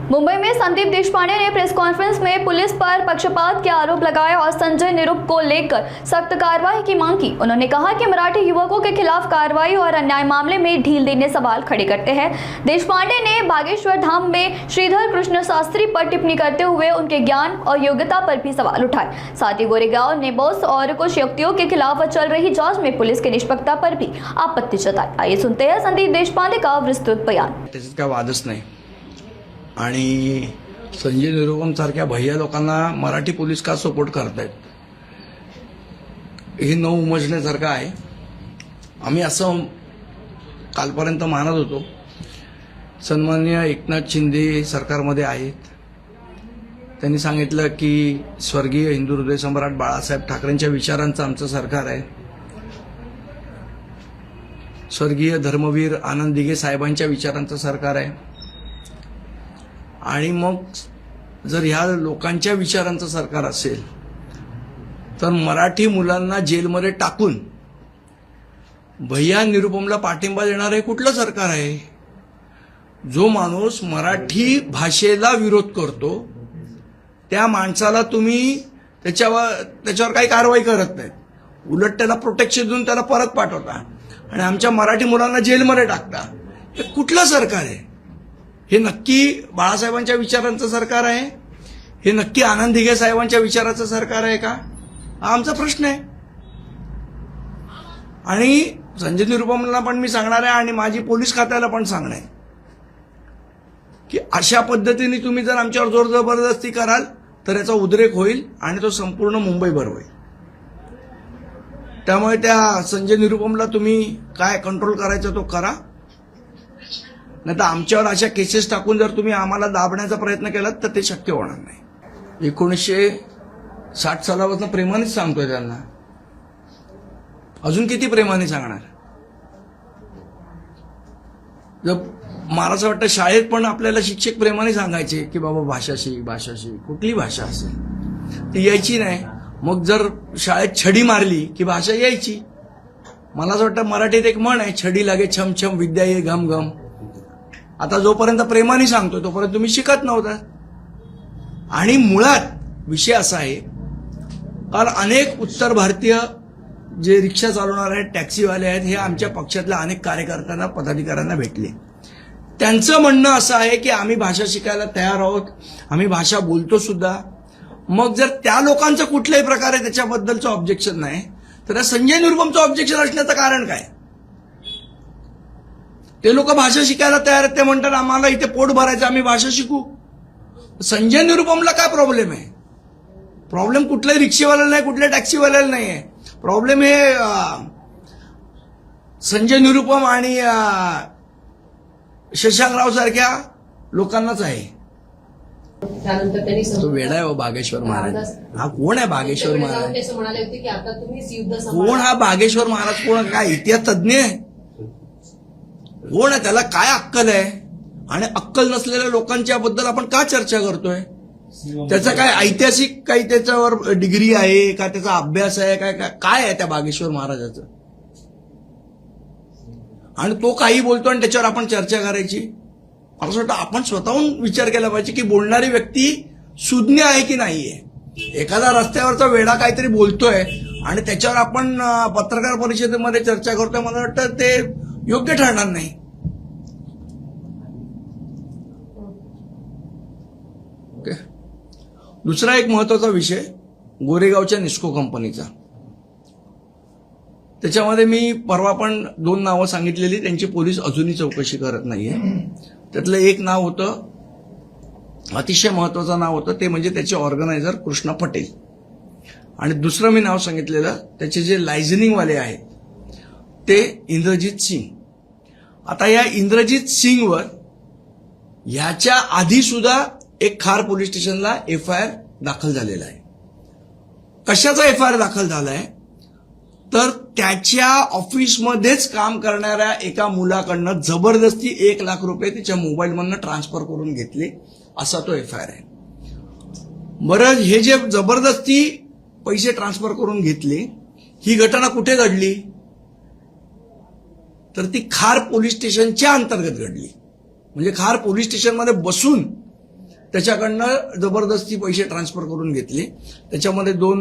मुंबई में संदीप देशपांडे ने press conference में पुलिस पर पक्षपात के आरोप लगाए और संजय निरुप को लेकर सख्त कार्रवाई की मांग की। उन्होंने कहा कि मराठी युवकों के खिलाफ कार्रवाई और अन्याय मामले में ढील देने सवाल खड़े करते हैं। देशपांडे ने बागेश्वर धाम में श्रीधर कृष्ण शास्त्री पर टिप्पणी करते हुए उनके ज्ञान और योग्यता पर भी सवाल उठाए। साथ ही गोरेगांव नेबोस और कुछ व्यक्तियों के खिलाफ चल रही जांच में पुलिस की निष्पक्षता पर भी आपत्ति जताई। आइए सुनते हैं संदीप देशपांडे का विस्तृत बयान। त्याच्यात काय वादच नाही आणि संजय निरुपम सारख्या भैया लोकांना मराठी पोलीस का सपोर्ट करतायत हे न उमजण्यासारखं आहे। आम्ही असं कालपर्यंत मानत होतो। सन्माननीय एकनाथ शिंदे सरकारमध्ये आहेत। त्यांनी सांगितलं की स्वर्गीय हिंदू हृदय सम्राट बाळासाहेब ठाकरेंच्या विचारांचं आमचं सरकार आहे। स्वर्गीय धर्मवीर आनंद दिघे साहेबांच्या विचारांचं सरकार आहे। आणि मग जर ह्या लोकांच्या विचारांचं सरकार असेल तर मराठी मुलांना जेलमध्ये टाकून भैया निरुपमला पाठिंबा देणार आहे कुठलं सरकार आहे? जो माणूस मराठी भाषेला विरोध करतो त्या माणसाला तुम्ही त्याच्यावर काही कारवाई करत नाही, उलट त्याला प्रोटेक्शन देऊन त्याला परत पाठवता आणि आमच्या मराठी मुलांना जेलमध्ये टाकता। हे कुठलं सरकार आहे? हे नक्की बाळासाहेबांच्या विचारांचं सरकार आहे? हे नक्की आनंद दिघे साहेबांच्या विचाराचं सरकार आहे का? हा आमचा प्रश्न आहे। आणि संजय निरुपमला पण मी सांगणार आहे आणि माझी पोलीस खात्याला पण सांगणार आहे की अशा पद्धतीने तुम्ही जर आमच्यावर जोर जबरदस्ती कराल तर याचा उद्रेक होईल आणि तो संपूर्ण मुंबईभर होईल। त्यामुळे त्या संजय निरुपमला तुम्ही काय कंट्रोल करायचं तो करा, नाही तर आमच्यावर अशा केसेस टाकून जर तुम्ही आम्हाला दाबण्याचा प्रयत्न केलात तर ते शक्य होणार नाही। 1960 सालापासून प्रेमानेच सांगतोय त्यांना, अजून किती प्रेमाने सांगणार? जर मला असं वाटतं शाळेत पण आपल्याला शिक्षक प्रेमाने सांगायचे की बाबा भाषा शिक, कुठली भाषा असेल ती यायची नाही। मग जर शाळेत छडी मारली की भाषा यायची। मला असं वाटतं मराठीत एक म्हण आहे, छडी लागे छम छम विद्या ये घम घम। आता जोपर्यंत प्रेमाने सांगतो तोपर्यंत तुम्ही शिकत नव्हता। आणि मुळात विषय असा आहे, काल अनेक उत्तर भारतीय जे रिक्षा चालवणारे आहेत, टॅक्सीवाले आहेत, हे आमच्या पक्षातल्या अनेक कार्यकर्त्यांना पदाधिकाऱ्यांना भेटले। त्यांचं म्हणणं असं आहे की आम्ही भाषा शिकायला तयार आहोत, आम्ही भाषा बोलतो सुद्धा। मग जर त्या लोकांचं कुठल्याही प्रकारे त्याच्याबद्दलचं ऑब्जेक्शन नाही तर संजय निरुपमचं ऑब्जेक्शन असण्याचं कारण काय? ते लोक भाषा शिकायला तयार आहेत, ते म्हणतात आम्हाला इथे पोट भरायचं, आम्ही भाषा शिकू। संजय निरुपमला काय प्रॉब्लेम आहे? प्रॉब्लेम कुठल्याही रिक्षेवाल्याला नाही, कुठल्या टॅक्सीवाल्याला नाही आहे। प्रॉब्लेम हे संजय निरुपम आणि शशांकराव सारख्या लोकांनाच आहे। त्यानंतर त्यांनी तो वेडा आहे बागेश्वर महाराज। हा कोण आहे बागेश्वर महाराज? ते म्हणाले होते की आता तुम्हीच युद्ध कोण हा बागेश्वर महाराज? कोण? काय इतिहास तज्ञ आहे? कोण आहे? त्याला काय अक्कल आहे? आणि अक्कल नसलेल्या लोकांच्या बद्दल आपण का चर्चा करतोय? त्याचा काय ऐतिहासिक काही त्याच्यावर डिग्री आहे का, त्याचा अभ्यास आहे काय आहे त्या बागेश्वर महाराजाचं? आणि तो काही बोलतो आणि त्याच्यावर आपण चर्चा करायची? मला असं वाटतं आपण स्वतःहून विचार केला पाहिजे की बोलणारी व्यक्ती सुज्ञ आहे की नाहीये। एखादा रस्त्यावरचा वेडा काहीतरी बोलतोय आणि त्याच्यावर आपण पत्रकार परिषदेमध्ये चर्चा करतोय, मला वाटतं ते योग्य ठरणार नाही। ओके, दुसरा एक महत्वाचा विषय गोरेगावच्या निस्को कंपनीचा। त्याच्यामध्ये मी परवा पण 2 नावं सांगितलेली, त्यांची पोलीस अजूनही चौकशी करत नाहीये। त्यातलं एक नाव होतं, अतिशय महत्वाचं नाव होतं, ते म्हणजे त्याचे ऑर्गनायझर कृष्णा पटेल। आणि दुसरं मी नाव सांगितलेलं त्याचे जे लायझनिंगवाले आहेत ते इंद्रजीत सिंग। आता या इंद्रजीत सिंगवर ह्याच्या आधी सुद्धा एक खार पोलीस स्टेशनला FIR दाखल झालेला आहे। कशाचा FIR दाखल झालाय? तर त्याच्या ऑफिसमध्येच काम करणाऱ्या एका मुलाकडनं जबरदस्ती 1 लाख रुपये त्याच्या मोबाईलमधनं ट्रान्सफर करून घेतले, असा तो FIR आहे। बरं, हे जे जबरदस्ती पैसे ट्रान्सफर करून घेतले, ही घटना कुठे घडली? तर ती खार पोलीस स्टेशनच्या अंतर्गत घडली। म्हणजे खार पोलीस स्टेशनमध्ये बसून त्याच्याकडनं जबरदस्ती पैसे ट्रान्सफर करून घेतले. त्याच्यामध्ये 2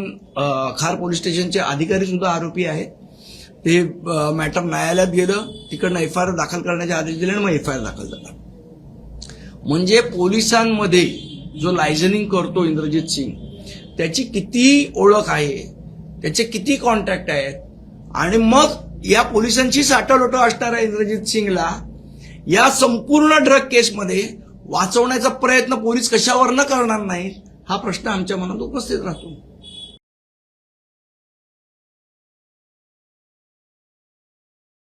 खार पोलीस स्टेशनचे अधिकारी सुद्धा आरोपी आहेत. ते मॅटर न्यायालयात गेलं, तिकडनं एफआयआर दाखल करण्याचे आदेश दिले आणि मग एफआयआर दाखल झाला. म्हणजे पोलिसांमध्ये जो लायझनिंग करतो इंद्रजित सिंग, त्याची किती ओळख आहे, त्याचे किती कॉन्टॅक्ट आहेत, आणि मग या पोलिसांची साठालोटं असणाऱ्या इंद्रजित सिंगला या संपूर्ण ड्रग केसमध्ये वाचवण्याचा प्रयत्न पोलीस कशावर न करणार नाहीत, हा प्रश्न आमच्या मनात उपस्थित राहतो.